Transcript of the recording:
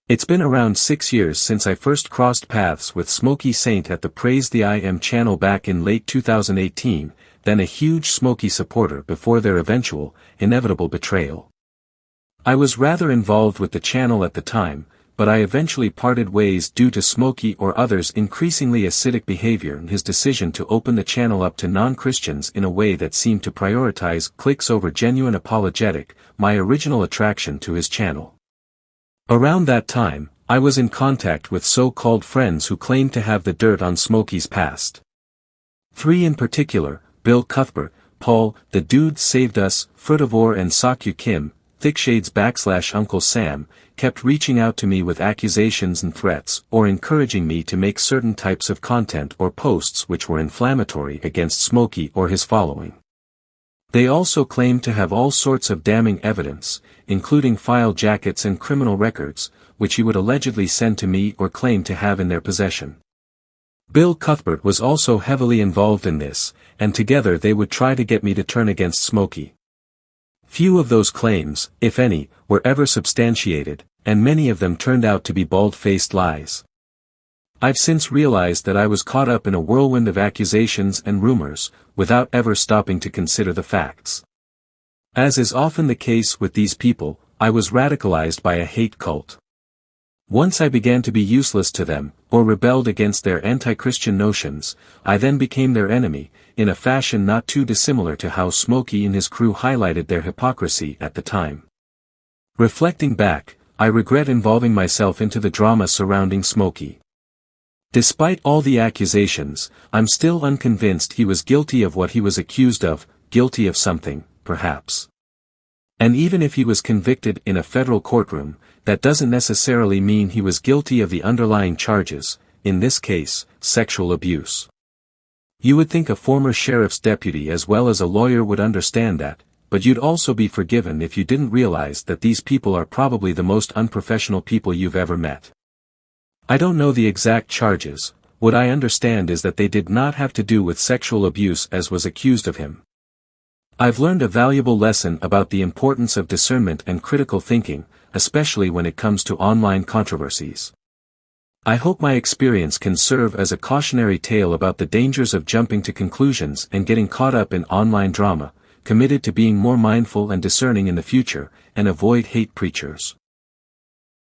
It's been around 6 years since I first crossed paths with Smokey Saint at the Praise the I Am channel back in late 2018, then a huge Smokey supporter before their eventual, inevitable betrayal. I was rather involved with the channel at the time, but I eventually parted ways due to Smokey or others' increasingly acidic behavior and his decision to open the channel up to non-Christians in a way that seemed to prioritize clicks over genuine apologetic, my original attraction to his channel. Around that time, I was in contact with so-called friends who claimed to have the dirt on Smokey's past. 3 in particular, Bill Cuthbert, Paul, the Dude Saved Us, Frutivore and Sakyu Kim, Thickshades / Uncle Sam, kept reaching out to me with accusations and threats or encouraging me to make certain types of content or posts which were inflammatory against Smokey or his following. They also claimed to have all sorts of damning evidence, including file jackets and criminal records, which he would allegedly send to me or claim to have in their possession. Bill Cuthbert was also heavily involved in this, and together they would try to get me to turn against Smokey. Few of those claims, if any, were ever substantiated, and many of them turned out to be bald-faced lies. I've since realized that I was caught up in a whirlwind of accusations and rumors, without ever stopping to consider the facts. As is often the case with these people, I was radicalized by a hate cult. Once I began to be useless to them, or rebelled against their anti-Christian notions, I then became their enemy, in a fashion not too dissimilar to how Smokey and his crew highlighted their hypocrisy at the time. Reflecting back, I regret involving myself into the drama surrounding Smokey. Despite all the accusations, I'm still unconvinced he was guilty of what he was accused of, guilty of something, perhaps. And even if he was convicted in a federal courtroom, that doesn't necessarily mean he was guilty of the underlying charges, in this case, sexual abuse. You would think a former sheriff's deputy as well as a lawyer would understand that, but you'd also be forgiven if you didn't realize that these people are probably the most unprofessional people you've ever met. I don't know the exact charges, what I understand is that they did not have to do with sexual abuse as was accused of him. I've learned a valuable lesson about the importance of discernment and critical thinking, especially when it comes to online controversies. I hope my experience can serve as a cautionary tale about the dangers of jumping to conclusions and getting caught up in online drama, committed to being more mindful and discerning in the future, and avoid hate preachers.